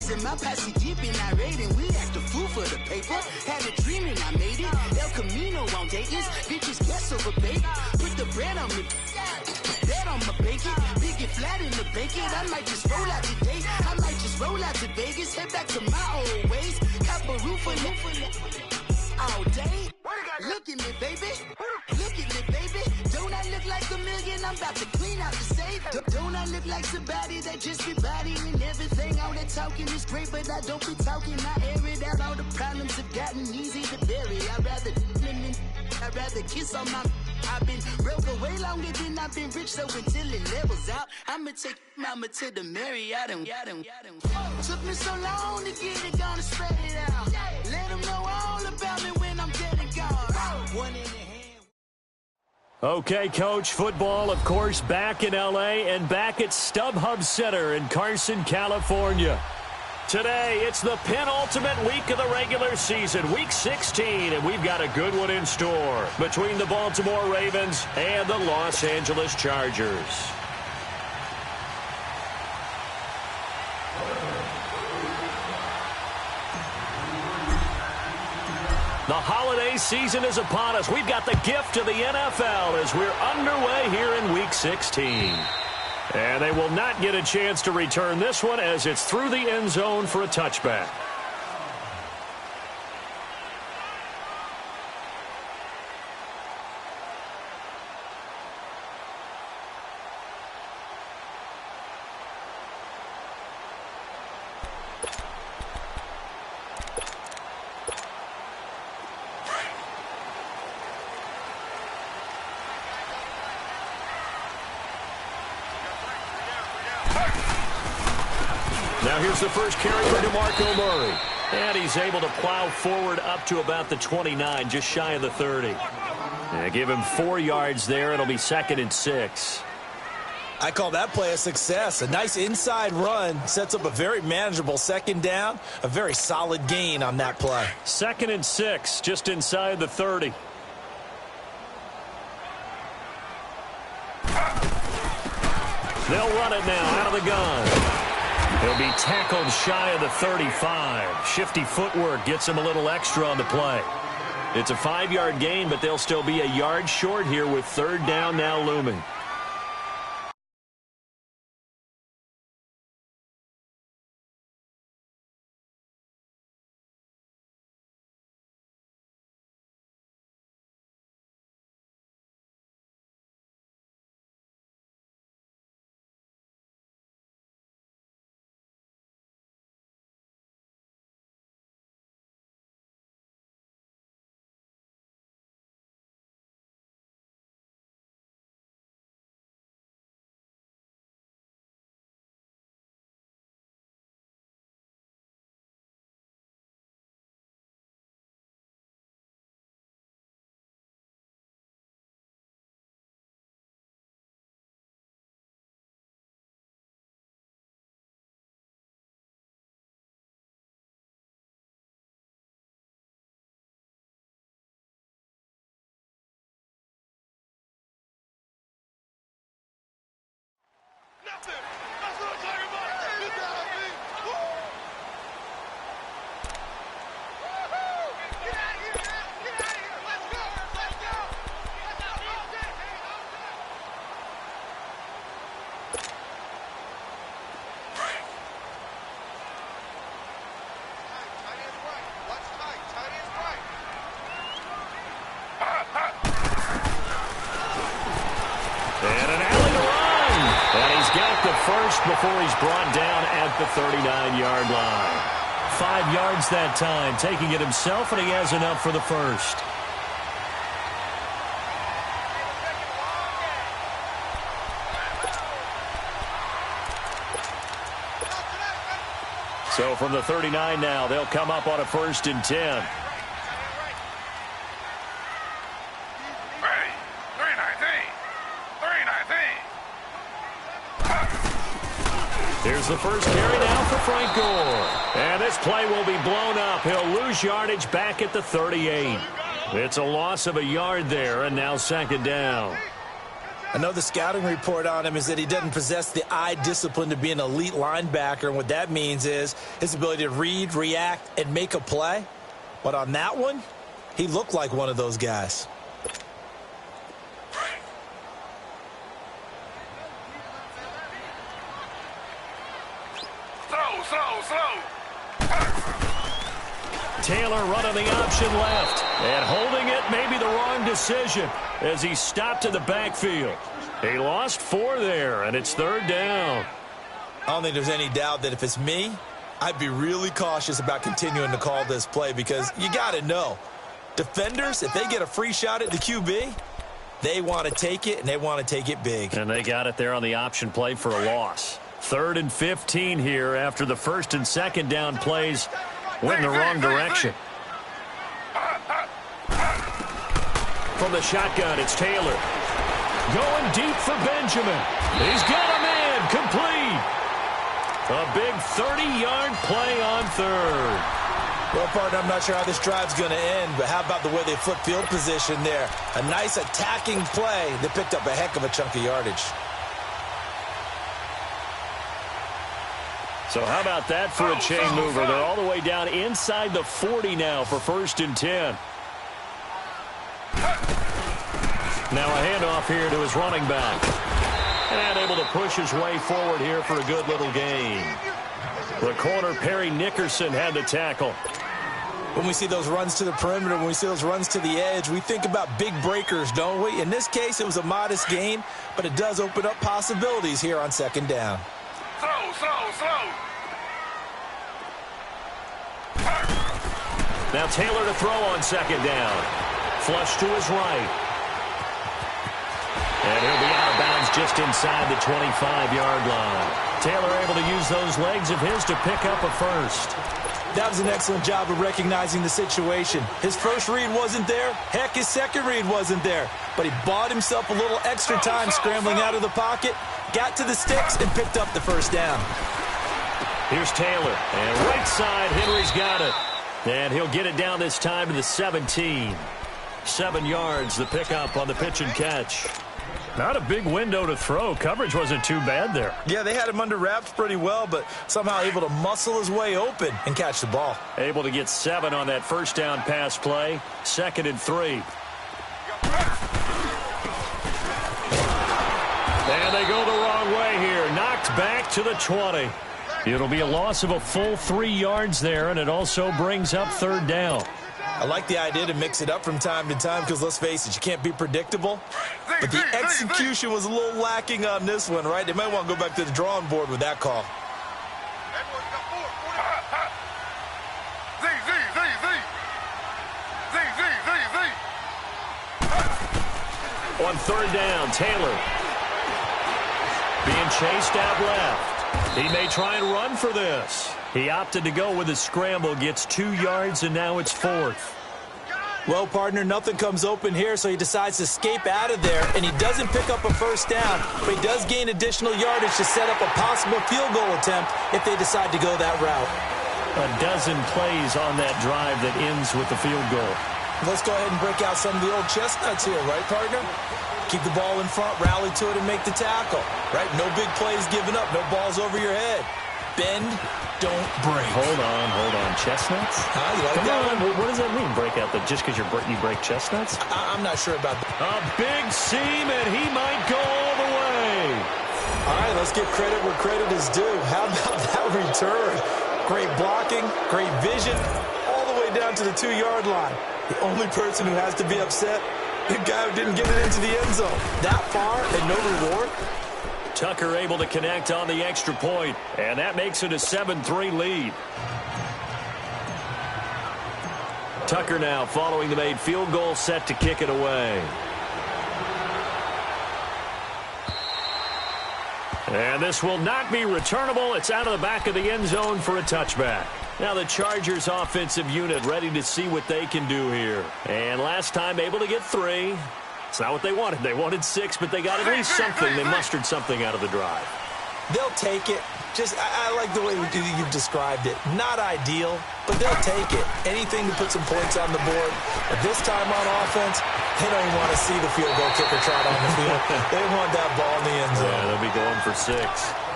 Diamonds in my posse deep in irate, and we act a fool for the paper. Had a dream and I made it. El Camino on Dayton's. Bitches guess over bait. Put the bread on me. Bet on my bacon. Big it flat in the bacon. I might just roll out today. I might just roll out to Vegas. Head back to my old ways. Cop a roof for all day. Look at me, baby. Look at me, baby. Don't I look like a million? I'm about to clean out the safe. Don't I look like somebody that just be bodying everything? All that talking is great, but I don't be talking. I air it out. All the problems have gotten easy to bury. I'd rather kiss on my. I've been broke way longer than I've been rich, so until it levels out, I'ma take mama to the Marriott and took me so long to get it, gonna spread it out. Let them know all about me when I'm dead and gone. One in the hand. Okay, Coach, football, of course, back in L.A. and back at StubHub Center in Carson, California. Today, it's the penultimate week of the regular season, Week 16, and we've got a good one in store between the Baltimore Ravens and the Los Angeles Chargers. The holiday season is upon us. We've got the gift of the NFL as we're underway here in Week 16. And they will not get a chance to return this one as it's through the end zone for a touchback. Now here's the first carry for DeMarco Murray. And he's able to plow forward up to about the 29, just shy of the 30. And give him 4 yards there. It'll be 2nd and 6. I call that play a success. A nice inside run sets up a very manageable 2nd down. A very solid gain on that play. 2nd and 6, just inside the 30. They'll run it now out of the gun. He'll be tackled shy of the 35. Shifty footwork gets him a little extra on the play. It's a 5-yard gain, but they'll still be a yard short here with 3rd down now looming. Nothing. That's what I'm talking about. You know what I mean? Woo! Woo-hoo! Get out of here, man. Get out of here. Let's go. Let's go. Let's go. Tight end right. What's tight? Tight end right. And an alley to run. And he's got the first before he's brought down at the 39-yard line. 5 yards that time, taking it himself, and he has enough for the first. So from the 39 now, they'll come up on a 1st and 10. Here's the first carry now for Frank Gore. And this play will be blown up. He'll lose yardage back at the 38. It's a loss of a yard there, and now 2nd down. I know the scouting report on him is that he doesn't possess the eye discipline to be an elite linebacker, and what that means is his ability to read, react, and make a play. But on that one, he looked like one of those guys. Taylor running the option left, and holding it may be the wrong decision as he stopped in the backfield. He lost 4 there, and it's 3rd down. I don't think there's any doubt that if it's me, I'd be really cautious about continuing to call this play because you got to know, defenders, if they get a free shot at the QB, they want to take it, and they want to take it big. And they got it there on the option play for a loss. 3rd and 15 here after the 1st and 2nd down plays went in the wrong direction. From the shotgun, it's Taylor. Going deep for Benjamin. He's got a man complete. A big 30-yard play on 3rd. Well, partner, I'm not sure how this drive's going to end, but how about the way they flip field position there? A nice attacking play that picked up a heck of a chunk of yardage. So how about that for a chain mover? They're all the way down inside the 40 now for 1st and 10. Now a handoff here to his running back. And able to push his way forward here for a good little gain. The corner, Perry Nickerson, had the tackle. When we see those runs to the perimeter, when we see those runs to the edge, we think about big breakers, don't we? In this case, it was a modest gain, but it does open up possibilities here on 2nd down. Now Taylor to throw on 2nd down. Flush to his right. And he'll be out of bounds just inside the 25-yard line. Taylor able to use those legs of his to pick up a 1st. That was an excellent job of recognizing the situation. His first read wasn't there. Heck, his second read wasn't there. But he bought himself a little extra time scrambling out of the pocket, got to the sticks, and picked up the 1st down. Here's Taylor. And right side, Henry's got it. And he'll get it down this time to the 17. 7 yards, the pickup on the pitch and catch. Not a big window to throw. Coverage wasn't too bad there. Yeah, they had him under wraps pretty well, but somehow able to muscle his way open and catch the ball. Able to get 7 on that 1st down pass play. 2nd and 3. And they go the wrong way here. Knocked back to the 20. It'll be a loss of a full 3 yards there, and it also brings up 3rd down. I like the idea to mix it up from time to time because, let's face it, you can't be predictable. But the execution was a little lacking on this one, right? They might want to go back to the drawing board with that call. On 3rd down, Taylor being chased out left. He may try and run for this. He opted to go with a scramble, gets 2 yards, and now it's 4th. Well, partner, nothing comes open here, so he decides to escape out of there, and he doesn't pick up a 1st down, but he does gain additional yardage to set up a possible field goal attempt if they decide to go that route. A dozen plays on that drive that ends with the field goal. Let's go ahead and break out some of the old chestnuts here, right, partner? Keep the ball in front, rally to it, and make the tackle, right? No big plays given up, no balls over your head. Bend, don't break. Hold on. Chestnuts? You like that one? What does that mean, break out? Just because you break chestnuts? I'm not sure about that. A big seam, and he might go all the way. All right, let's give credit where credit is due. How about that return? Great blocking, great vision, all the way down to the 2-yard line. The only person who has to be upset, the guy who didn't get it into the end zone. That far and no reward. Tucker able to connect on the extra point, and that makes it a 7-3 lead. Tucker now following the made field goal, set to kick it away. And this will not be returnable. It's out of the back of the end zone for a touchback. Now the Chargers offensive unit ready to see what they can do here. And last time able to get 3. It's not what they wanted. They wanted 6, but they got at least something. They mustered something out of the drive. They'll take it. I like the way you've described it. Not ideal, but they'll take it. Anything to put some points on the board. But this time on offense, they don't even want to see the field goal kicker trot on the field. They want that ball in the end zone. Yeah, they'll be going for 6.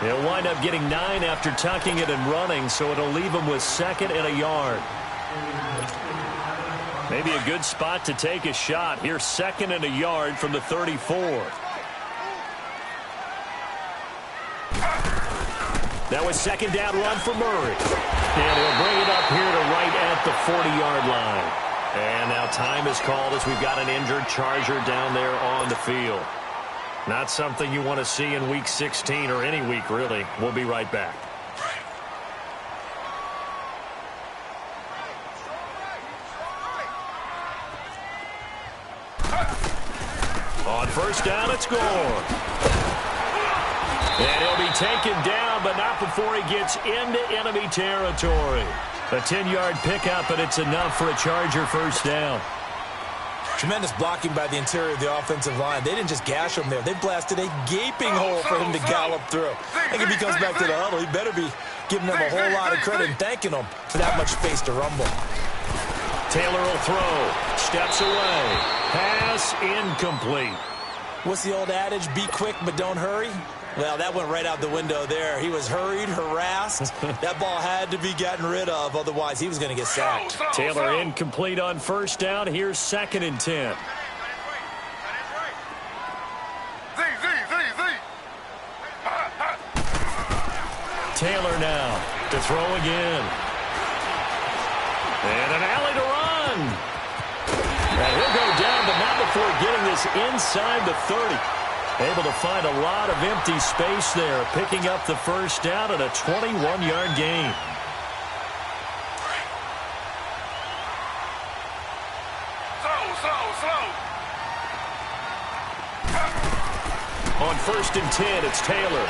They'll wind up getting 9 after tucking it and running, so it'll leave them with 2nd and a yard. Maybe a good spot to take a shot. Here's 2nd and a yard from the 34. That was 2nd down run for Murray. And he'll bring it up here to right at the 40-yard line. And now time is called as we've got an injured Charger down there on the field. Not something you want to see in Week 16 or any week, really. We'll be right back. On first down, it's Gore. And he'll be taken down, but not before he gets into enemy territory. A 10-yard pickup, and it's enough for a Charger first down. Tremendous blocking by the interior of the offensive line. They didn't just gash him there. They blasted a gaping hole for him to gallop through. I think if he comes back to the huddle, he better be giving them a whole lot of credit and thanking them for that much space to rumble. Taylor will throw. Steps away. Pass incomplete. What's the old adage? Be quick, but don't hurry. Well, that went right out the window there. He was hurried, harassed. That ball had to be gotten rid of, otherwise he was going to get sacked. Taylor incomplete on first down. Here's 2nd and 10. Taylor now to throw again. And an alley to run. And he'll go down, but not before getting this inside the 30. Able to find a lot of empty space there, picking up the first down and a 21-yard gain. On first and 10, it's Taylor.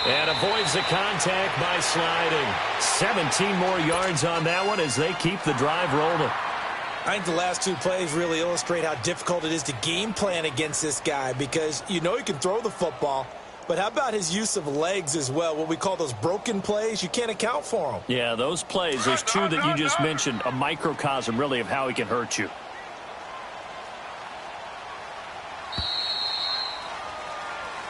And avoids the contact by sliding. 17 more yards on that one as they keep the drive rolling. I think the last 2 plays really illustrate how difficult it is to game plan against this guy, because you know he can throw the football, but how about his use of legs as well? What we call those broken plays, you can't account for them. Yeah, those plays, those 2 that you just mentioned, a microcosm really of how he can hurt you.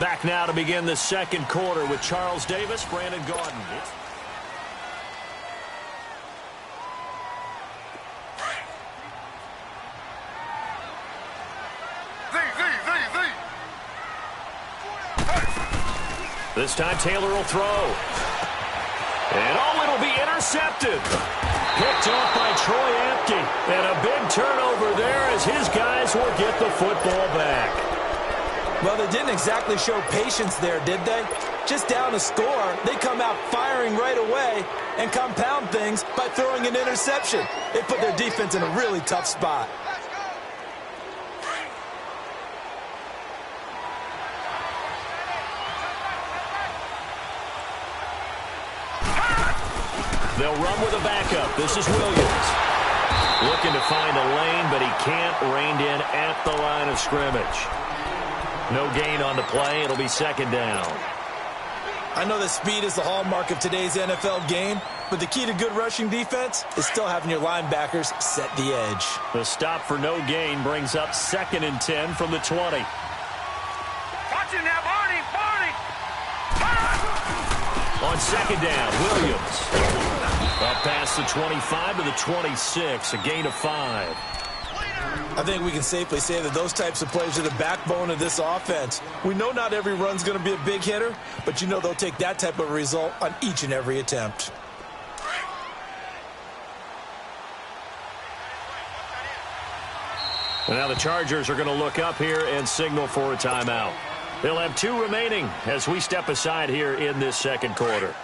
Back now to begin the second quarter with Charles Davis, Brandon Gaudin. This time Taylor will throw. And it'll be intercepted. Picked off by Troy Apke. And a big turnover there as his guys will get the football back. Well, they didn't exactly show patience there, did they? Just down a score, they come out firing right away and compound things by throwing an interception. They put their defense in a really tough spot. They'll run with a backup. This is Williams. Looking to find a lane, but he can't. Reined in at the line of scrimmage. No gain on the play. It'll be 2nd down. I know that speed is the hallmark of today's NFL game, but the key to good rushing defense is still having your linebackers set the edge. The stop for no gain brings up 2nd and 10 from the 20. Watch him now, Barney! On 2nd down, Williams. Up past the 25 to the 26, a gain of 5. I think we can safely say that those types of plays are the backbone of this offense. We know not every run's going to be a big hitter, but you know they'll take that type of result on each and every attempt. Now the Chargers are going to look up here and signal for a timeout. They'll have 2 remaining as we step aside here in this second quarter.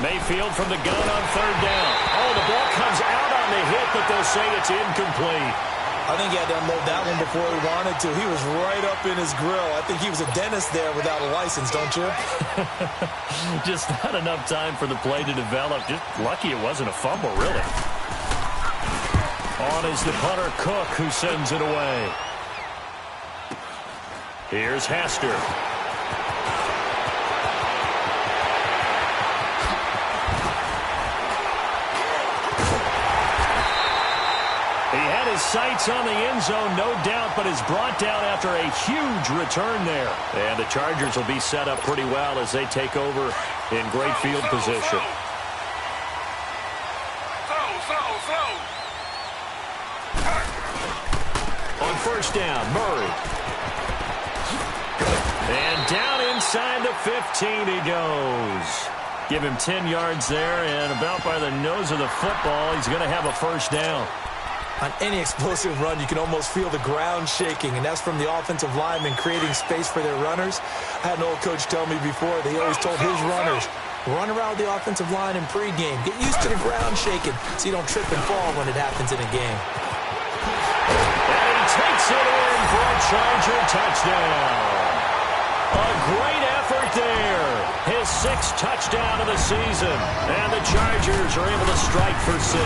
Mayfield from the gun on 3rd down. Oh, the ball comes out on the hit, but they'll say it's incomplete. I think he had to unload that one before he wanted to. He was right up in his grill. I think he was a dentist there without a license, don't you? Just not enough time for the play to develop. Just lucky it wasn't a fumble, really. On is the punter, Cook, who sends it away. Here's Hester. He had his sights on the end zone, no doubt, but is brought down after a huge return there. And the Chargers will be set up pretty well as they take over in great field position. On first down, Murray. And down inside the 15 he goes. Give him 10 yards there, and about by the nose of the football, he's going to have a first down. On any explosive run, you can almost feel the ground shaking, and that's from the offensive linemen creating space for their runners. I had an old coach tell me before, they always told his runners, run around the offensive line in pregame. Get used to the ground shaking so you don't trip and fall when it happens in a game. And he takes it in for a Charger touchdown. A great effort there. His 6th touchdown of the season. And the Chargers are able to strike for 6.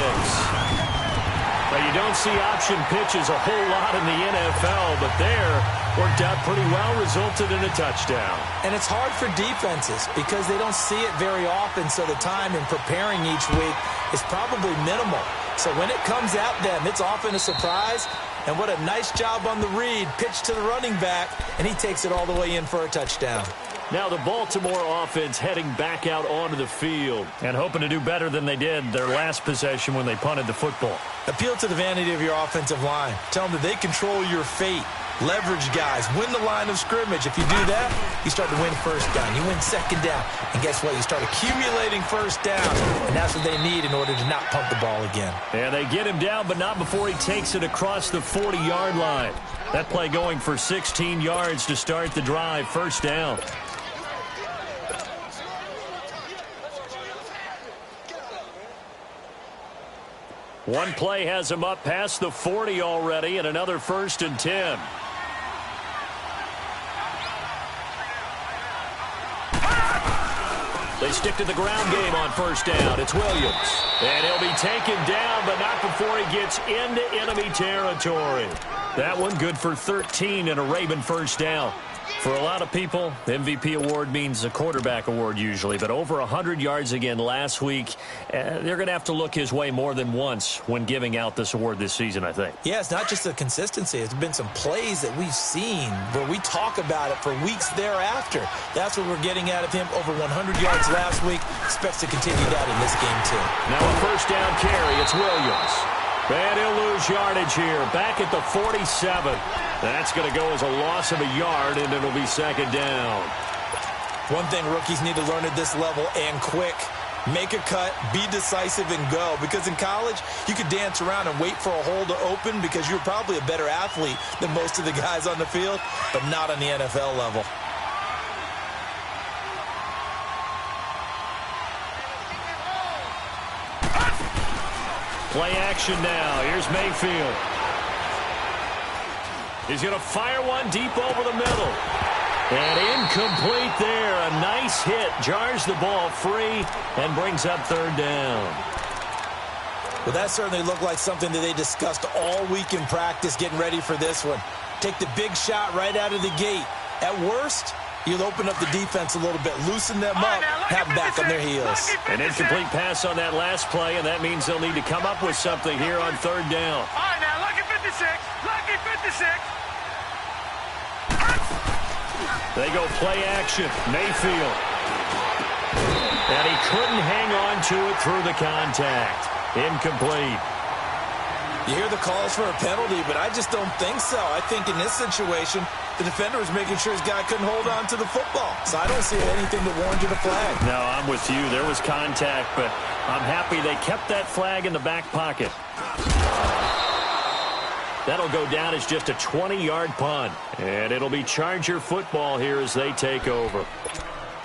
Now, you don't see option pitches a whole lot in the NFL, but there worked out pretty well, resulted in a touchdown. And it's hard for defenses because they don't see it very often, so the time in preparing each week is probably minimal. So when it comes at them, it's often a surprise. And what a nice job on the read. Pitch to the running back, and he takes it all the way in for a touchdown. Now the Baltimore offense heading back out onto the field and hoping to do better than they did their last possession when they punted the football. Appeal to the vanity of your offensive line. Tell them that they control your fate. Leverage guys. Win the line of scrimmage. If you do that, you start to win first down. You win second down. And guess what? You start accumulating first down. And that's what they need in order to not punt the ball again. And they get him down, but not before he takes it across the 40-yard line. That play going for 16 yards to start the drive. First down. One play has him up past the 40 already, and another 1st and 10. They stick to the ground game on first down. It's Williams. And he'll be taken down, but not before he gets into enemy territory. That one good for 13 and a Raven first down. For a lot of people, the MVP award means a quarterback award usually, but over 100 yards again last week. They're going to have to look his way more than once when giving out this award this season, I think. Yeah, it's not just the consistency. It's been some plays that we've seen where we talk about it for weeks thereafter. That's what we're getting out of him. Over 100 yards last week. Expects to continue that in this game, too. Now a first down carry. It's Williams. And he'll lose yardage here. Back at the 47. That's going to go as a loss of a yard, and it'll be second down. One thing rookies need to learn at this level, and quick. Make a cut, be decisive, and go. Because in college, you could dance around and wait for a hole to open because you're probably a better athlete than most of the guys on the field, but not on the NFL level. Play action now. Here's Mayfield. He's going to fire one deep over the middle. And incomplete there. A nice hit. Jars the ball free and brings up third down. Well, that certainly looked like something that they discussed all week in practice getting ready for this one. Take the big shot right out of the gate. At worst, you'll open up the defense a little bit, loosen them up, have them back on their heels. An incomplete pass on that last play, and that means they'll need to come up with something here on third down. All right, now, lucky 56. Lucky 56. They go play action. Mayfield. And he couldn't hang on to it through the contact. Incomplete. You hear the calls for a penalty, but I just don't think so. I think in this situation, the defender was making sure his guy couldn't hold on to the football. So I don't see anything that warranted a flag. No, I'm with you. There was contact, but I'm happy they kept that flag in the back pocket. That'll go down as just a 20-yard punt. And it'll be Charger football here as they take over.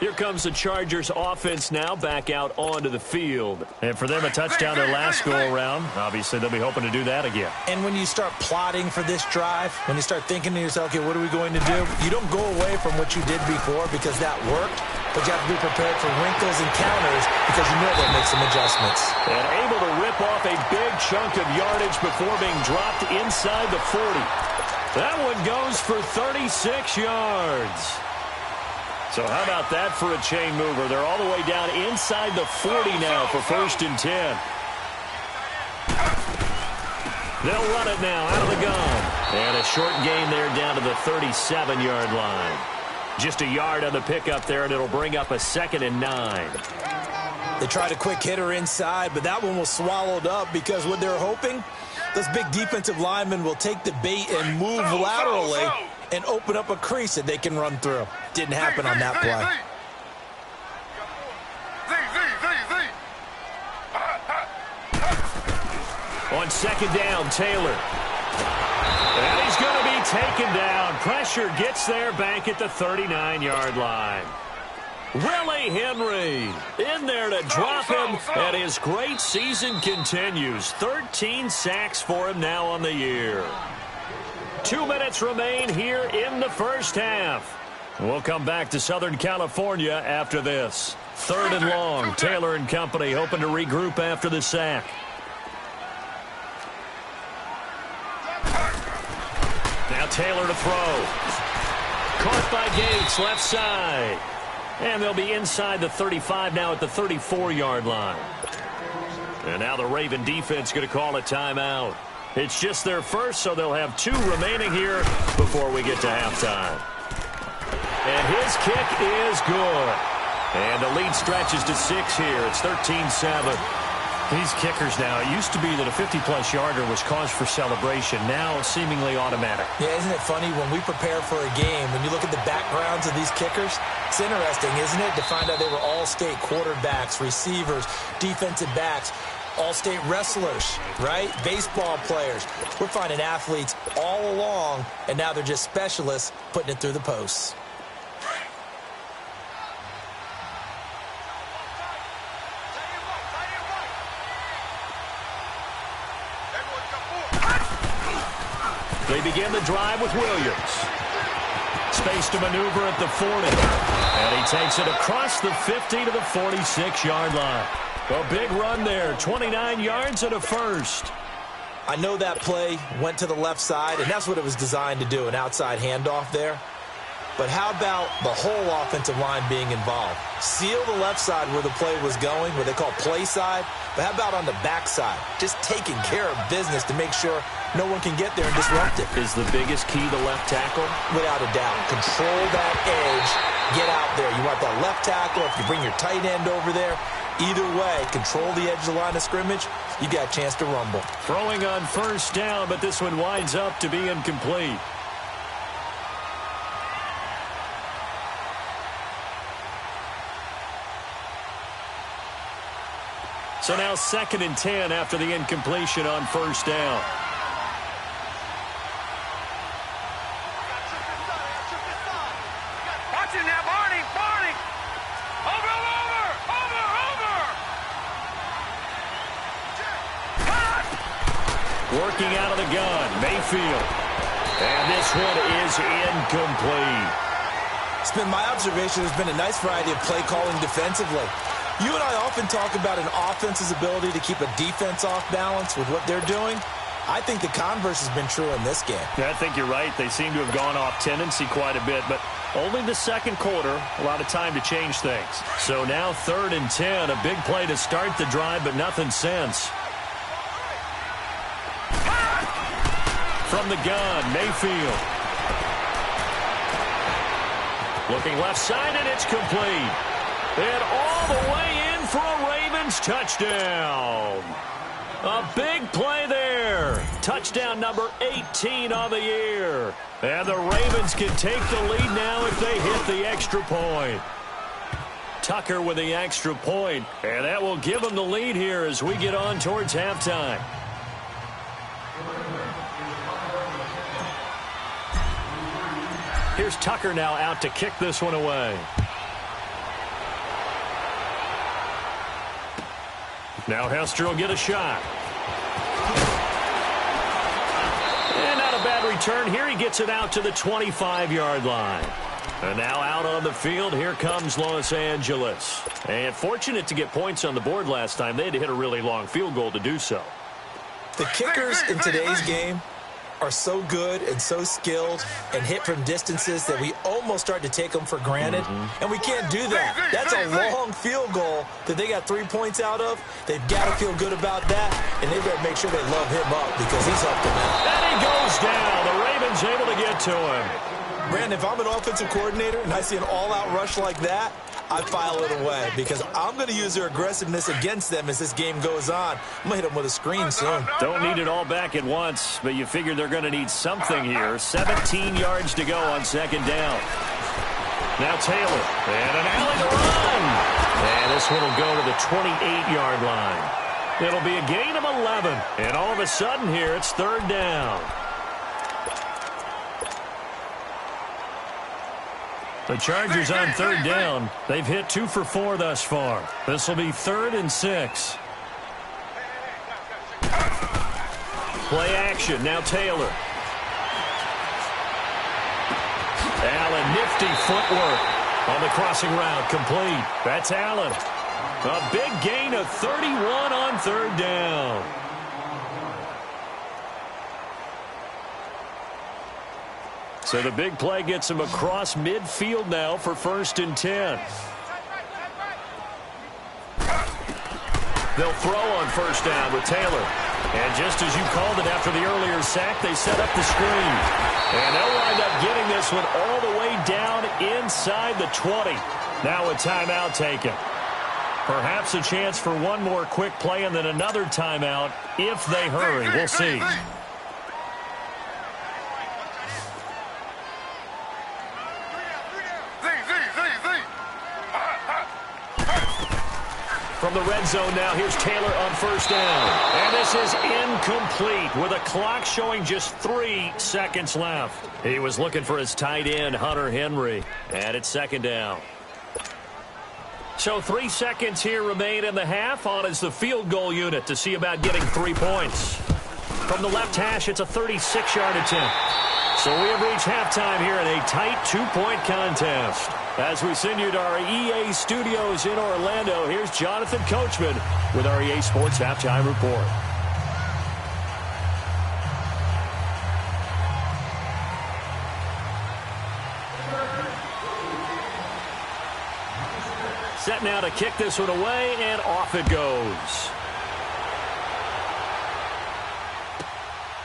Here comes the Chargers offense now back out onto the field. And for them, a touchdown their last go-around. Obviously, they'll be hoping to do that again. And when you start plotting for this drive, when you start thinking to yourself, okay, what are we going to do? You don't go away from what you did before because that worked, but you have to be prepared for wrinkles and counters because you know they'll make some adjustments. And able to rip off a big chunk of yardage before being dropped inside the 40. That one goes for 36 yards. So how about that for a chain mover? They're all the way down inside the 40 now for 1st and 10. They'll run it now out of the gun. And a short gain there down to the 37-yard line. Just a yard on the pickup there, and it'll bring up a 2nd and 9. They tried a quick hitter inside, but that one was swallowed up because what they're hoping, those big defensive linemen will take the bait and move laterally and open up a crease that they can run through. Didn't happen on that play. On 2nd down, Taylor. And he's going to be taken down. Pressure gets there back at the 39-yard line. Willie Henry in there to drop him, and his great season continues. 13 sacks for him now on the year. 2 minutes remain here in the first half. We'll come back to Southern California after this. 3rd and long. Taylor and company hoping to regroup after the sack. Now Taylor to throw. Caught by Gates, left side. And they'll be inside the 35 now at the 34-yard line. And now the Raven defense going to call a timeout. It's just their first, so they'll have 2 remaining here before we get to halftime. And his kick is good. And the lead stretches to 6 here. It's 13-7. These kickers now, it used to be that a 50-plus yarder was cause for celebration. Now seemingly automatic. Yeah, isn't it funny when we prepare for a game, when you look at the backgrounds of these kickers, it's interesting, isn't it, to find out they were all-state quarterbacks, receivers, defensive backs, all-state wrestlers, right? Baseball players. We're finding athletes all along, and now they're just specialists putting it through the posts. They begin the drive with Williams. Space to maneuver at the 40. And he takes it across the 50 to the 46-yard line. A big run there, 29 yards and a first. I know that play went to the left side, and that's what it was designed to do, an outside handoff there. But how about the whole offensive line being involved? Seal the left side where the play was going, what they call play side. But how about on the back side? Just taking care of business to make sure no one can get there and disrupt it. Is the biggest key the left tackle? Without a doubt. Control that edge. Get out there. You want that left tackle. If you bring your tight end over there, either way, control the edge of the line of scrimmage, you got a chance to rumble. Throwing on 1st down, but this one winds up to be incomplete. So now 2nd and 10 after the incompletion on 1st down. Watch it now, Barney! Over! Working out of the gun, Mayfield. And this one is incomplete. It's been my observation there's been a nice variety of play calling defensively. You and I often talk about an offense's ability to keep a defense off balance with what they're doing. I think the converse has been true in this game. Yeah, I think you're right. They seem to have gone off tendency quite a bit, but only the 2nd quarter, a lot of time to change things. So now 3rd and 10, a big play to start the drive, but nothing since. From the gun, Mayfield. Looking left side, and it's complete. And all the way in for a Ravens touchdown. A big play there. Touchdown number 18 on the year. And the Ravens can take the lead now if they hit the extra point. Tucker with the extra point, and that will give them the lead here as we get on towards halftime. Here's Tucker now out to kick this one away. Now Hester will get a shot. And not a bad return here. He gets it out to the 25-yard line. And now out on the field, here comes Los Angeles. And fortunate to get points on the board last time. They had to hit a really long field goal to do so. The kickers in today's game are so good and so skilled and hit from distances that we almost start to take them for granted. And we can't do that. That's a long field goal that they got 3 points out of. They've got to feel good about that, and they've got to make sure they love him up because he's helped them out. And he goes down. The Ravens able to get to him. Brandon, if I'm an offensive coordinator and I see an all-out rush like that, I file it away because I'm going to use their aggressiveness against them as this game goes on. I'm going to hit them with a screen soon. Don't need it all back at once, but you figure they're going to need something here. 17 yards to go on second down. Now Taylor, and an alley to run. And this one will go to the 28-yard line. It'll be a gain of 11. And all of a sudden here, it's third down. The Chargers on third down. They've hit 2 for 4 thus far. This will be 3rd and 6. Play action. Now Taylor. Allen, nifty footwork on the crossing route. Complete. That's Allen. A big gain of 31 on third down. So the big play gets him across midfield now for 1st and 10. They'll throw on 1st down with Taylor. And just as you called it after the earlier sack, they set up the screen. And they'll wind up getting this one all the way down inside the 20. Now a timeout taken. Perhaps a chance for one more quick play and then another timeout if they hurry. We'll see. From the red zone now, here's Taylor on 1st down. And this is incomplete with a clock showing just 3 seconds left. He was looking for his tight end, Hunter Henry. And it's 2nd down. So 3 seconds here remain in the half. On is the field goal unit to see about getting 3 points. From the left hash, it's a 36-yard attempt. So we have reached halftime here in a tight 2-point contest. As we send you to our EA studios in Orlando, here's Jonathan Coachman with our EA Sports Halftime Report. Set now to kick this one away, and off it goes.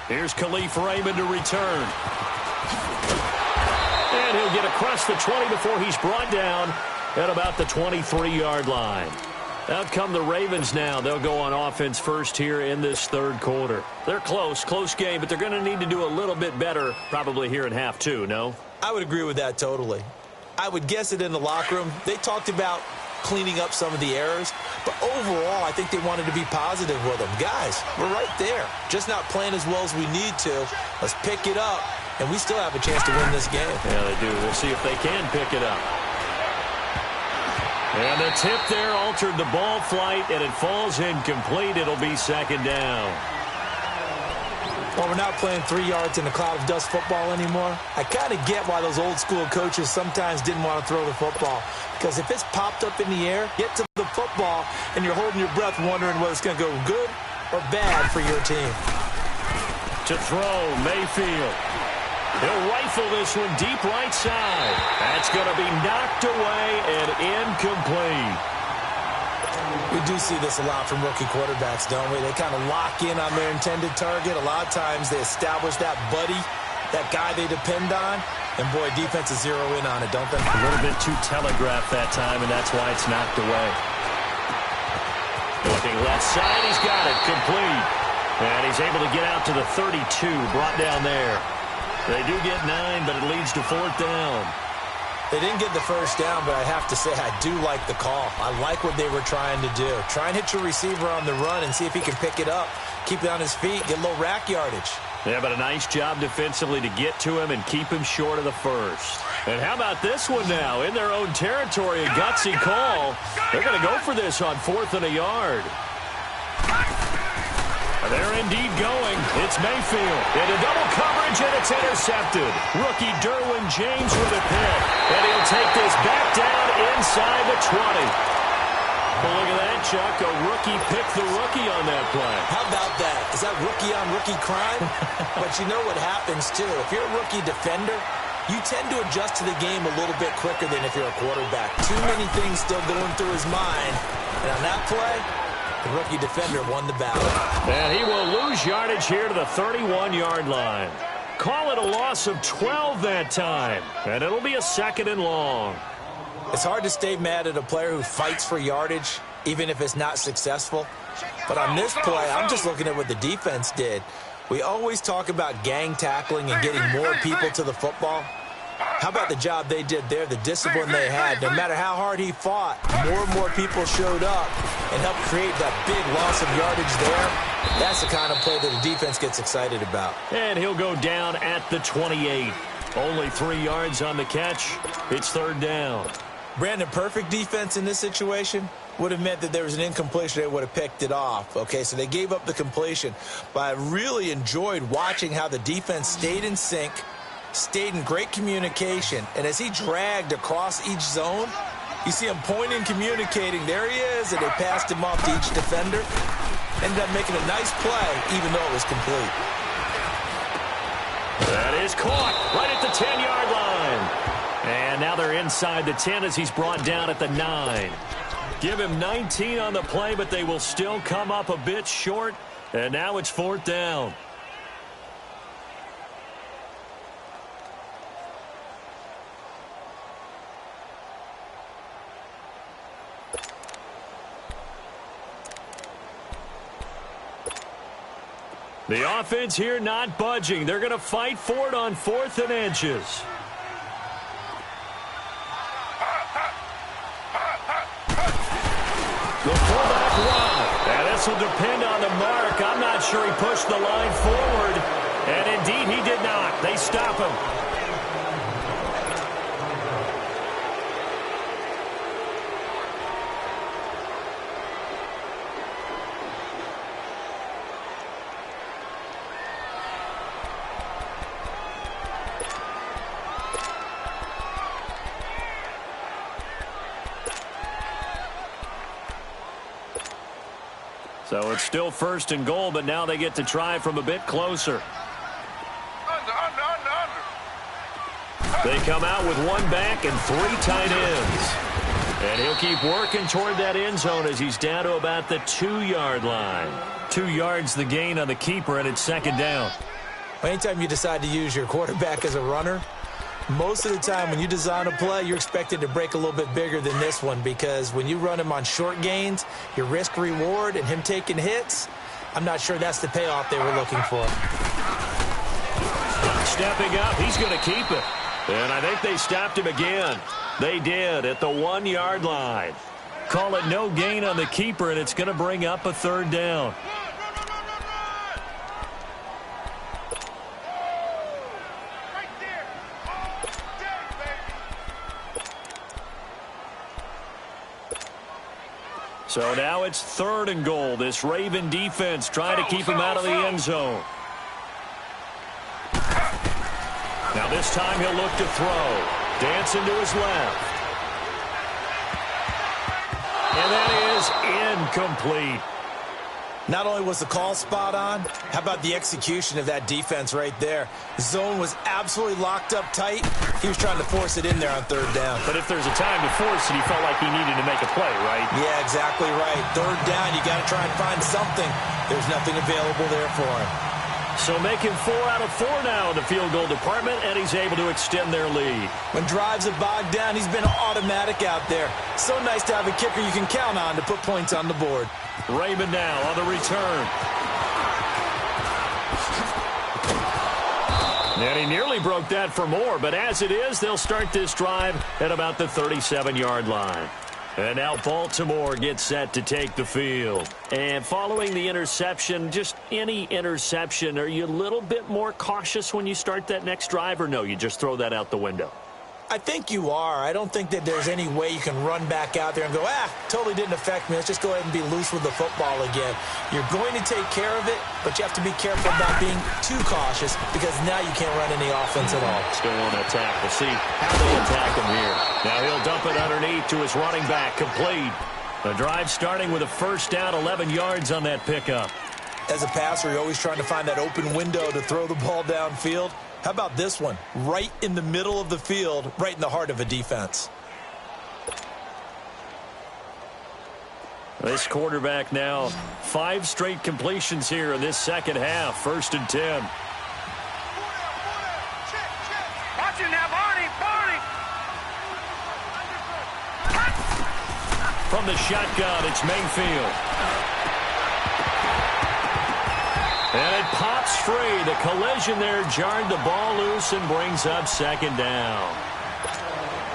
Here's Khalif Raymond to return. And he'll get across the 20 before he's brought down at about the 23-yard line. Out come the Ravens now. They'll go on offense first here in this 3rd quarter. They're close game, but they're going to need to do a little bit better probably here in half 2, no? I would agree with that totally. I would guess it in the locker room. They talked about cleaning up some of the errors, but overall, I think they wanted to be positive with them. Guys, we're right there. Just not playing as well as we need to. Let's pick it up, and we still have a chance to win this game. Yeah, they do. We'll see if they can pick it up. And the tip there altered the ball flight, and it falls incomplete. It'll be 2nd down. Well, we're not playing 3 yards in a cloud of dust football anymore. I kind of get why those old school coaches sometimes didn't want to throw the football. Because if it's popped up in the air, get to the football, and you're holding your breath wondering whether it's going to go good or bad for your team. To throw, Mayfield. He'll rifle this one deep right side. That's going to be knocked away and incomplete. We do see this a lot from rookie quarterbacks, don't we? They kind of lock in on their intended target. A lot of times they establish that buddy, that guy they depend on, and boy, defenses zero in on it, don't they? A little bit too telegraphed that time, and that's why it's knocked away. Looking left side, he's got it, complete. And he's able to get out to the 32, brought down there. They do get 9, but it leads to 4th down. They didn't get the 1st down, but I have to say I do like the call. I like what they were trying to do. Try and hit your receiver on the run and see if he can pick it up. Keep it on his feet, get a little rack yardage. Yeah, but a nice job defensively to get to him and keep him short of the 1st. And how about this one now? In their own territory, a gutsy call. They're going to go for this on 4th and a yard. They're indeed going. It's Mayfield. Into double coverage, and it's intercepted. Rookie Derwin James with a pick. And he'll take this back down inside the 20. Well, look at that, Chuck. A rookie picked the rookie on that play. How about that? Is that rookie-on-rookie crime? But you know what happens, too. If you're a rookie defender, you tend to adjust to the game a little bit quicker than if you're a quarterback. Too many things still going through his mind. And on that play, the rookie defender won the battle. And he will lose yardage here to the 31-yard line. Call it a loss of 12 that time. And it'll be a 2nd and long. It's hard to stay mad at a player who fights for yardage, even if it's not successful. But on this play, I'm just looking at what the defense did. We always talk about gang tackling and getting more people to the football. How about the job they did there, the discipline they had? No matter how hard he fought, more and more people showed up and helped create that big loss of yardage there. That's the kind of play that the defense gets excited about. And he'll go down at the 28. Only 3 yards on the catch. It's 3rd down. Brandon, perfect defense in this situation would have meant that there was an incompletion. They would have picked it off. Okay, so they gave up the completion. But I really enjoyed watching how the defense stayed in sync, stayed in great communication. And as he dragged across each zone, you see him pointing, communicating. There he is, and they passed him off to each defender. Ended up making a nice play, even though it was complete. That is caught right at the 10-yard line. And now they're inside the 10 as he's brought down at the 9. Give him 19 on the play, but they will still come up a bit short. And now it's 4th down. The offense here not budging. They're going to fight for it on 4th and inches. The fullback run. And this will depend on the mark. I'm not sure he pushed the line forward. And indeed, he did not. They stop him. So it's still 1st and goal, but now they get to try from a bit closer. They come out with 1 back and 3 tight ends. And he'll keep working toward that end zone as he's down to about the 2-yard line. 2 yards the gain on the keeper, and it's 2nd down. Anytime you decide to use your quarterback as a runner, most of the time when you design a play, you're expected to break a little bit bigger than this one, because when you run him on short gains, your risk-reward and him taking hits, I'm not sure that's the payoff they were looking for. Stepping up, he's going to keep it. And I think they stopped him again. They did at the 1-yard line. Call it no gain on the keeper, and it's going to bring up a 3rd down. So now it's 3rd and goal. This Raven defense trying to keep him out of the end zone. Now this time he'll look to throw. Dancing to his left. And that is incomplete. Not only was the call spot on, how about the execution of that defense right there? The zone was absolutely locked up tight. He was trying to force it in there on 3rd down. But if there's a time to force it, he felt like he needed to make a play, right? Yeah, exactly right. 3rd down, you got to try and find something. There's nothing available there for him. So making 4 out of 4 now in the field goal department, and he's able to extend their lead. When drives are bogged down, he's been automatic out there. So nice to have a kicker you can count on to put points on the board. Raymond now on the return. And he nearly broke that for more, but as it is, they'll start this drive at about the 37-yard line. And now Baltimore gets set to take the field. And following the interception, just any interception, are you a little bit more cautious when you start that next drive, or no, you just throw that out the window? I think you are. I don't think that there's any way you can run back out there and go, totally didn't affect me. Let's just go ahead and be loose with the football again. You're going to take care of it, but you have to be careful about being too cautious because now you can't run any offense at all. Still on attack. We'll see how they attack him here. Now he'll dump it underneath to his running back. Complete. The drive starting with a first down, 11 yards on that pickup. As a passer, you're always trying to find that open window to throw the ball downfield. How about this one? Right in the middle of the field, right in the heart of a defense. This quarterback now, 5 straight completions here in this second half. 1st and 10. Watch it now, Barney. From the shotgun, it's Mayfield. And it pops free. The collision there jarred the ball loose and brings up 2nd down.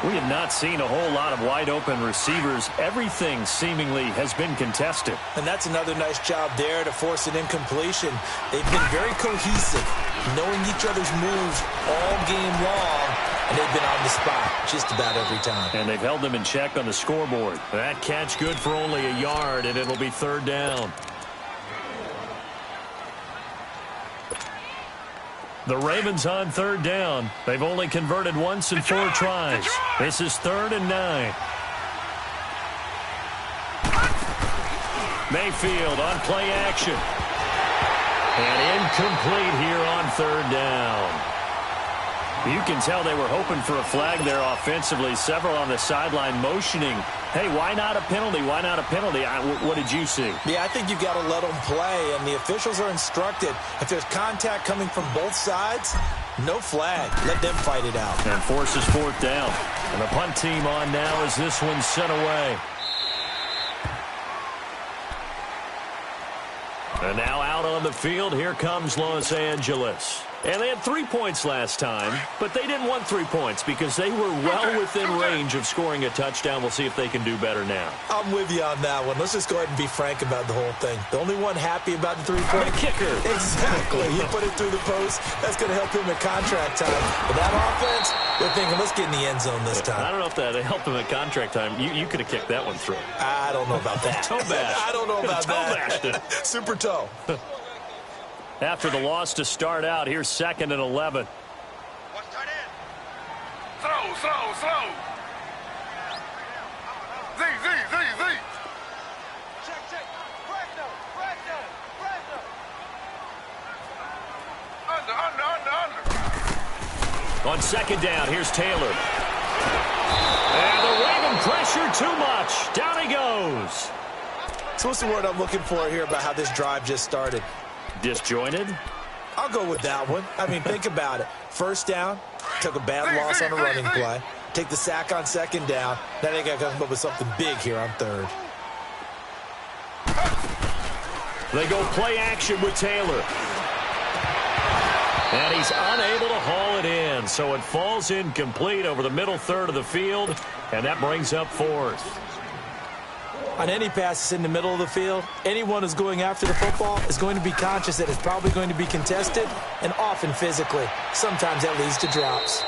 We have not seen a whole lot of wide-open receivers. Everything seemingly has been contested. And that's another nice job there to force an incompletion. They've been very cohesive, knowing each other's moves all game long, and they've been on the spot just about every time. And they've held them in check on the scoreboard. That catch good for only a yard, and it'll be 3rd down. The Ravens on 3rd down. They've only converted once in 4 tries. This is 3rd and 9. Mayfield on play action. And incomplete here on 3rd down. You can tell they were hoping for a flag there offensively. Several on the sideline motioning, hey, why not a penalty? Why not a penalty? What did you see? Yeah, I think you've got to let them play, and the officials are instructed. If there's contact coming from both sides, no flag. Let them fight it out. And forces 4th down. And the punt team on now as this one's sent away. And now out on the field, here comes Los Angeles. And they had 3 points last time, but they didn't want 3 points because they were well within range of scoring a touchdown. We'll see if they can do better now. I'm with you on that one. Let's just go ahead and be frank about the whole thing. The only one happy about the 3-point kicker. Exactly. He put it through the post. That's going to help him at contract time. But that offense, they're thinking, let's get in the end zone this time. I don't know if that helped him at contract time. You could have kicked that one through. I don't know about that. Toe bash. I don't know about that. Toe bashed it. Super toe. After the loss to start out, here's 2nd and 11. Watch tight end. Slow. Z. Check. Presto. Under. On 2nd down, here's Taylor. And the Raven pressure too much. Down he goes. So what's the word I'm looking for here about how this drive just started? Disjointed? I'll go with that one. I mean, think about it. 1st down, took a bad loss on a running play. Take the sack on 2nd down. Now they got to come up with something big here on 3rd. They go play action with Taylor. And he's unable to haul it in. So it falls incomplete over the middle 3rd of the field. And that brings up 4th. On any passes in the middle of the field, anyone who's going after the football is going to be conscious that it's probably going to be contested and often physically. Sometimes that leads to drops.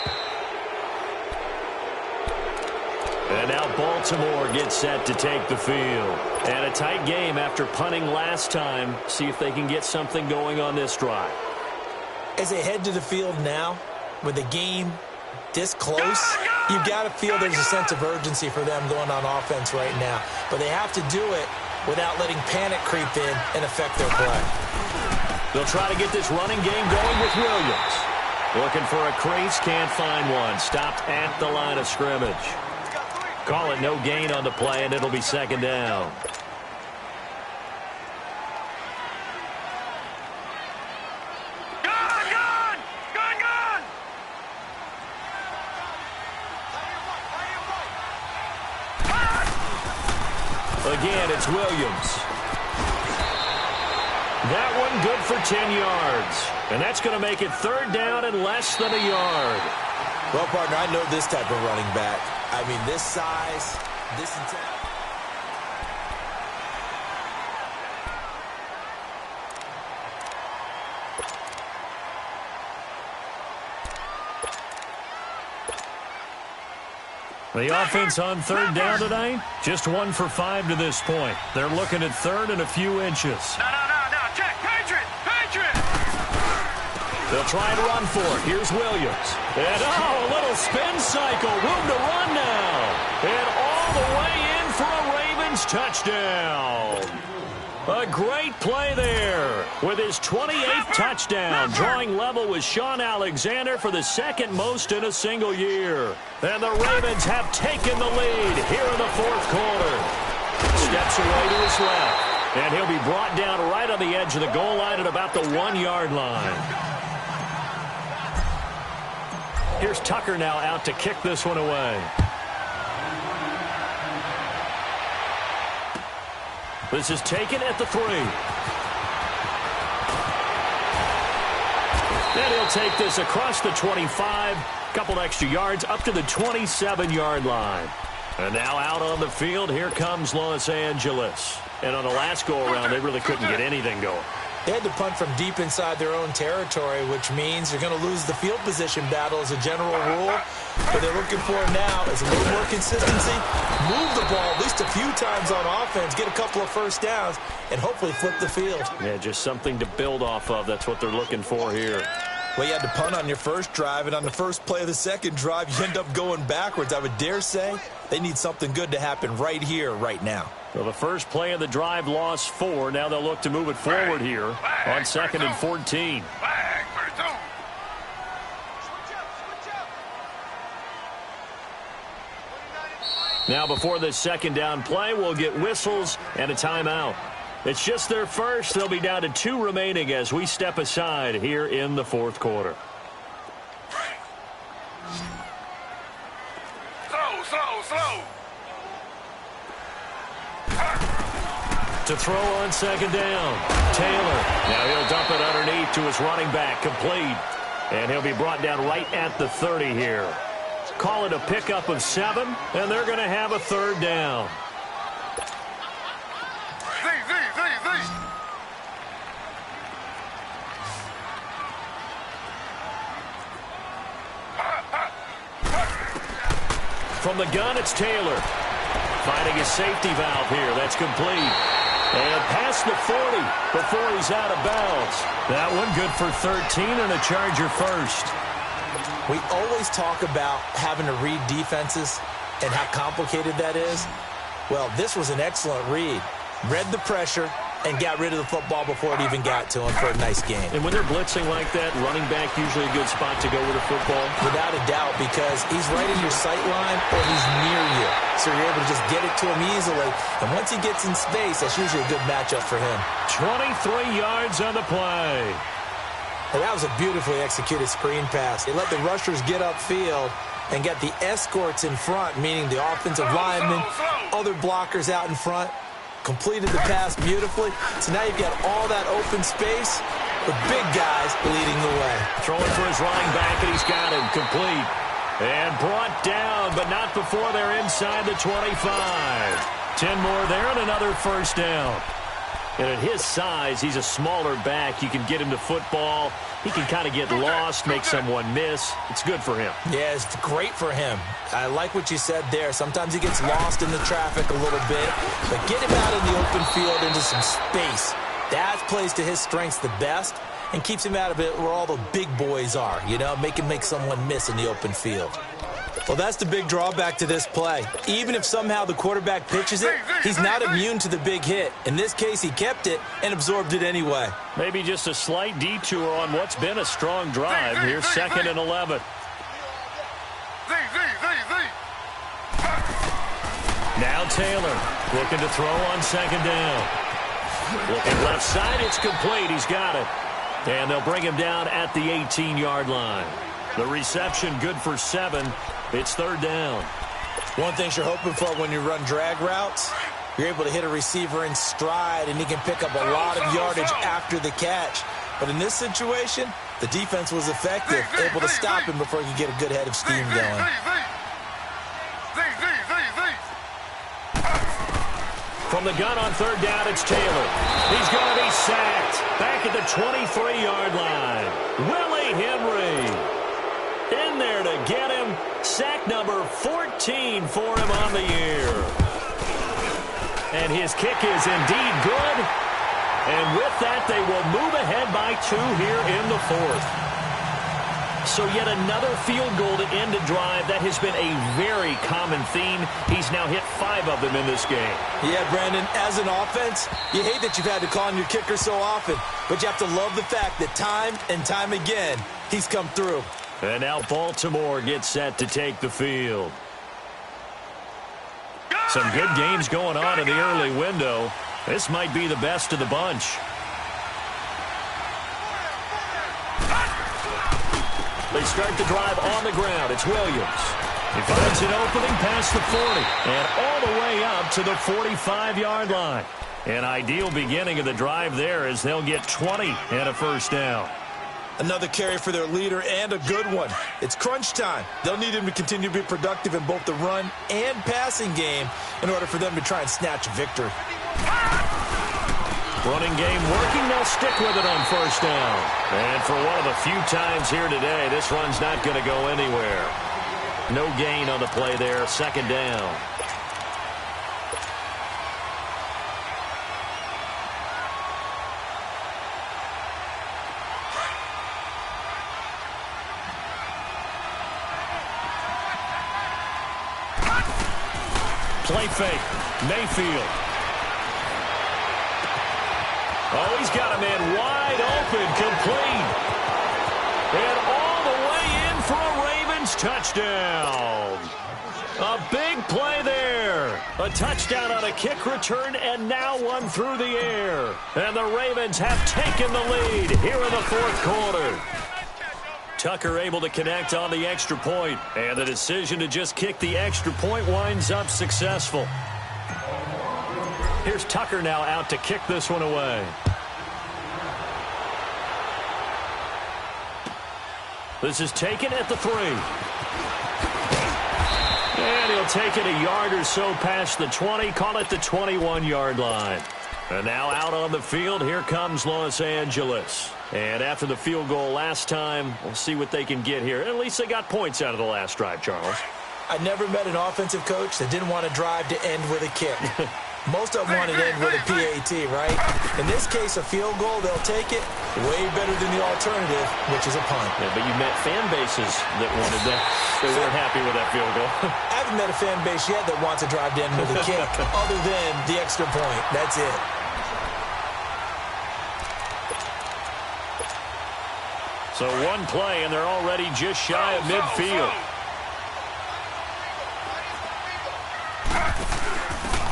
And now Baltimore gets set to take the field. And a tight game after punting last time. See if they can get something going on this drive. As they head to the field now, with the game this close, you've got to feel there's a sense of urgency for them going on offense right now. But they have to do it without letting panic creep in and affect their play. They'll try to get this running game going with Williams. Looking for a crease, can't find one. Stopped at the line of scrimmage. Call it no gain on the play, and it'll be 2nd down. Again, it's Williams. That one good for 10 yards. And that's going to make it 3rd down and less than a yard. Well, partner, I know this type of running back. I mean, this size, this intent. The offense on third down today, just 1 for 5 to this point. They're looking at third and a few inches. No. Check. Patriot. They'll try and run for it. Here's Williams. And, a little spin cycle. Room to run now. And all the way in for a Ravens touchdown. A great play there with his 28th touchdown, drawing level with Sean Alexander for the second most in a single year. And the Ravens have taken the lead here in the fourth quarter. Steps away to his left, and he'll be brought down right on the edge of the goal line at about the 1-yard line. Here's Tucker now out to kick this one away. This is taken at the 3. Then he'll take this across the 25. Couple extra yards up to the 27-yard line. And now out on the field, here comes Los Angeles. And on the last go-around, they really couldn't get anything going. They had to punt from deep inside their own territory, which means you're going to lose the field position battle as a general rule. What they're looking for now is a little more consistency, move the ball at least a few times on offense, get a couple of first downs, and hopefully flip the field. Yeah, just something to build off of. That's what they're looking for here. Well, you had to punt on your first drive, and on the first play of the second drive, you end up going backwards. I would dare say they need something good to happen right here, right now. Well, the first play of the drive lost 4. Now they'll look to move it forward here on 2nd and 14. Flag for zone. Now before this second down play, we'll get whistles and a timeout. It's just their first. They'll be down to 2 remaining as we step aside here in the fourth quarter. Slow. To throw on second down, Taylor. Now he'll dump it underneath to his running back, complete. And he'll be brought down right at the 30 here. Call it a pickup of 7, and they're going to have a third down. Z. From the gun, it's Taylor. Finding his safety valve here. That's complete. And past the 40 before he's out of bounds. That one good for 13 and a Charger first. We always talk about having to read defenses and how complicated that is. Well, this was an excellent read. Read the pressure and got rid of the football before it even got to him for a nice game. And when they're blitzing like that, running back usually a good spot to go with a football? Without a doubt, because he's right in your sight line or he's near you. So you're able to just get it to him easily. And once he gets in space, that's usually a good matchup for him. 23 yards on the play. And that was a beautifully executed screen pass. They let the rushers get upfield and get the escorts in front, meaning the offensive linemen, other blockers out in front. Completed the pass beautifully. So now you've got all that open space with big guys leading the way. Throwing for his running back, and he's got him complete. And brought down, but not before they're inside the 25. 10 more there and another first down. And at his size, he's a smaller back. You can get him to football. He can kind of get lost, make someone miss. It's good for him. Yeah, it's great for him. I like what you said there. Sometimes he gets lost in the traffic a little bit, but get him out in the open field into some space. That plays to his strengths the best and keeps him out of it where all the big boys are, you know, make someone miss in the open field. Well, that's the big drawback to this play. Even if somehow the quarterback pitches it, he's not immune to the big hit. In this case, he kept it and absorbed it anyway. Maybe just a slight detour on what's been a strong drive. Here's 2nd and 11. Now Taylor looking to throw on second down. Looking left side, it's complete. He's got it. And they'll bring him down at the 18-yard line. The reception good for 7. It's third down. One thing you're hoping for when you run drag routes, you're able to hit a receiver in stride, and he can pick up a lot of yardage after the catch. But in this situation, the defense was effective, able to stop him before he could get a good head of steam going. From the gun on third down, it's Taylor. He's going to be sacked back at the 23-yard line. Willie Henry in there to get him. Sack number 14 for him on the year. And his kick is indeed good. And with that, they will move ahead by 2 here in the fourth. So yet another field goal to end a drive. That has been a very common theme. He's now hit 5 of them in this game. Yeah, Brandon, as an offense, you hate that you've had to call on your kicker so often, but you have to love the fact that time and time again, he's come through. And now Baltimore gets set to take the field. Some good games going on in the early window. This might be the best of the bunch. They start the drive on the ground. It's Williams. He finds an opening past the 40 and all the way up to the 45-yard line. An ideal beginning of the drive there as they'll get 20 and a first down. Another carry for their leader and a good one. It's crunch time. They'll need him to continue to be productive in both the run and passing game in order for them to try and snatch a victory. Running game working. They'll stick with it on first down. And for one of the few times here today, this run's not going to go anywhere. No gain on the play there. Second down. Play fake. Mayfield. Oh, he's got a man wide open, complete. And all the way in for a Ravens touchdown. A big play there. A touchdown on a kick return, and now one through the air. And the Ravens have taken the lead here in the fourth quarter. Tucker able to connect on the extra point, and the decision to just kick the extra point winds up successful. Here's Tucker now out to kick this one away. This is taken at the 3. And he'll take it a yard or so past the 20, call it the 21-yard line. And now out on the field, here comes Los Angeles. And after the field goal last time, we'll see what they can get here. At least they got points out of the last drive, Charles. I never met an offensive coach that didn't want to drive to end with a kick. Most of them want to end with a PAT, right? In this case, a field goal, they'll take it way better than the alternative, which is a punt. Yeah, but you met fan bases that wanted that. They weren't happy with that field goal. I haven't met a fan base yet that wants to drive to end with a kick other than the extra point. That's it. So one play, and they're already just shy of midfield.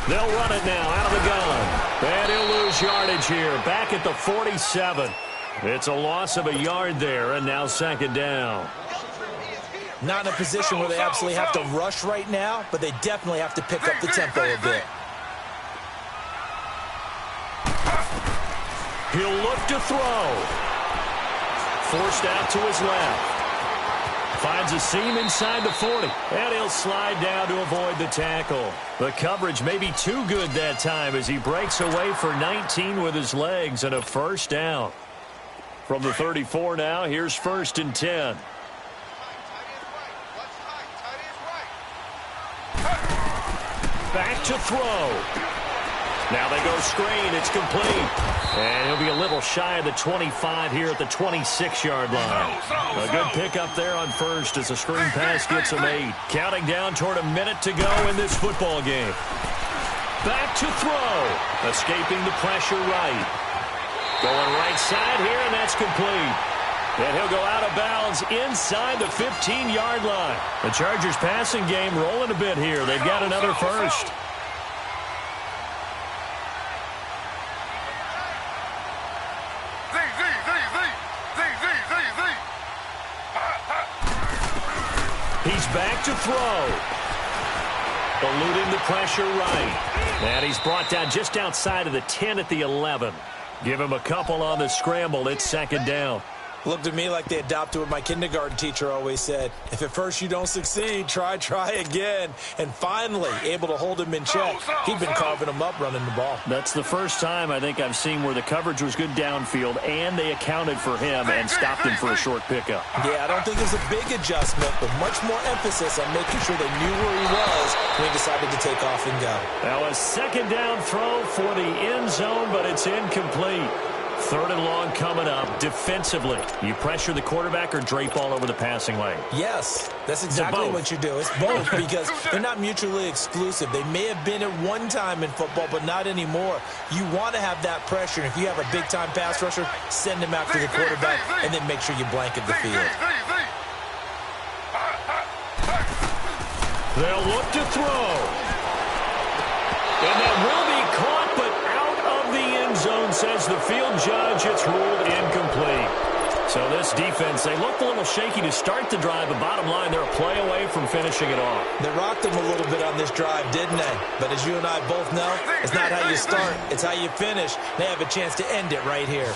They'll run it now out of the gun. And he'll lose yardage here. Back at the 47. It's a loss of a yard there, and now second down. Not in a position where they absolutely have to rush right now, but they definitely have to pick up the tempo a bit. He'll look to throw. Forced out to his left. Finds a seam inside the 40. And he'll slide down to avoid the tackle. The coverage may be too good that time as he breaks away for 19 with his legs and a first down. From the 34 now, here's 1st and 10. Back to throw. Now they go screen. It's complete. And he'll be a little shy of the 25 here at the 26-yard line. A good pickup there on first as the screen pass gets him 8. Counting down toward a minute to go in this football game. Back to throw. Escaping the pressure right. Going right side here, and that's complete. And he'll go out of bounds inside the 15-yard line. The Chargers passing game rolling a bit here. They've got another first. He's back to throw. Eluding the pressure right. And he's brought down just outside of the 10 at the 11. Give him a couple on the scramble. It's second down. Looked at me like they adopted what my kindergarten teacher always said. If at first you don't succeed, try again. And finally, able to hold him in check. He'd been carving him up running the ball. That's the first time I think I've seen where the coverage was good downfield and they accounted for him and stopped him for a short pickup. Yeah, I don't think it was a big adjustment, but much more emphasis on making sure they knew where he was when he decided to take off and go. Now a second down throw for the end zone, but it's incomplete. Third and long coming up. Defensively, you pressure the quarterback or drape all over the passing lane? Yes, that's exactly what you do. It's both because they're not mutually exclusive. They may have been at one time in football, but not anymore. You want to have that pressure. And if you have a big-time pass rusher, send him after the quarterback and then make sure you blanket the field. They'll look to throw. And that will be caught, but out of the end zone, says the field judge. It's ruled incomplete. So this defense, they looked a little shaky to start the drive, but bottom line, they're a play away from finishing it off. They rocked them a little bit on this drive, didn't they? But as you and I both know, it's not how you start, it's how you finish. They have a chance to end it right here.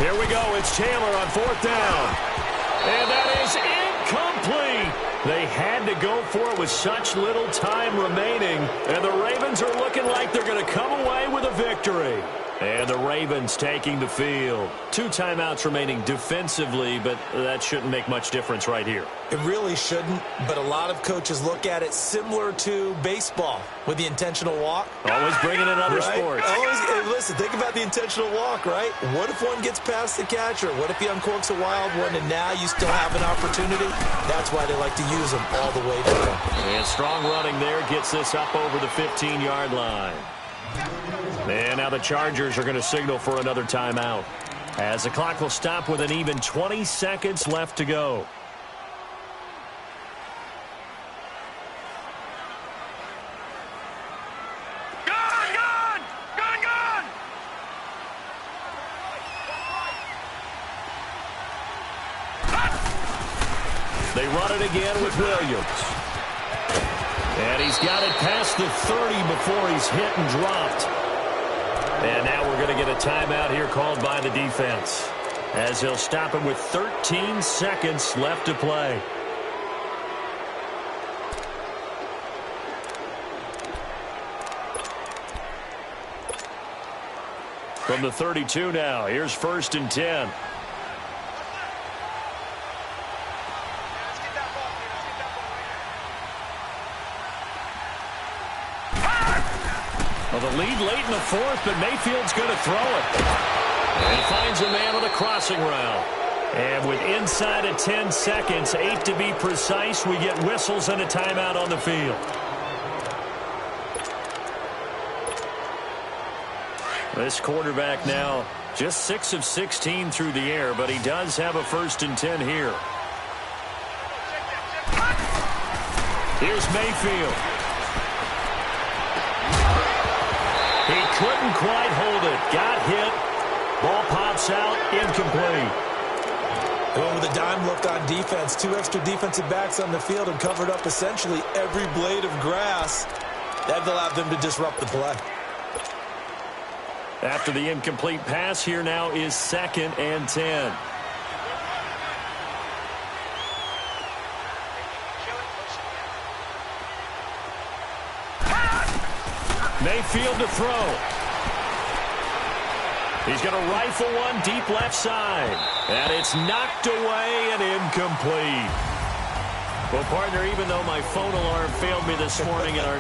Here we go. It's Taylor on fourth down. And that is incomplete. They had to go for it with such little time remaining. And the Ravens are looking like they're going to come away with a victory. And the Ravens taking the field. 2 timeouts remaining defensively, but that shouldn't make much difference right here. It really shouldn't, but a lot of coaches look at it similar to baseball with the intentional walk. Always bringing in other sports. Always, listen, think about the intentional walk, right? What if one gets past the catcher? What if he uncorks a wild one and now you still have an opportunity? That's why they like to use them all the way through. And strong running there gets this up over the 15-yard line. And now the Chargers are going to signal for another timeout, as the clock will stop with an even 20 seconds left to go. They run it again with Williams. And he's got it past the 30 before he's hit and dropped. And now we're going to get a timeout here called by the defense, as he'll stop him with 13 seconds left to play. From the 32 now, here's 1st and 10. Well, the lead late in the 4th, but Mayfield's going to throw it. And he finds a man on the crossing route. And with inside of 10 seconds, 8 to be precise, we get whistles and a timeout on the field. This quarterback now just 6 of 16 through the air, but he does have a 1st and 10 here. Here's Mayfield. He couldn't quite hold it. Got hit. Ball pops out. Incomplete. They went with a dime look on defense. 2 extra defensive backs on the field and covered up essentially every blade of grass. That allowed them to disrupt the play. After the incomplete pass, here now is 2nd and 10. Mayfield to throw. He's going to rifle one deep left side. And it's knocked away and incomplete. Well, partner, even though my phone alarm failed me this morning in our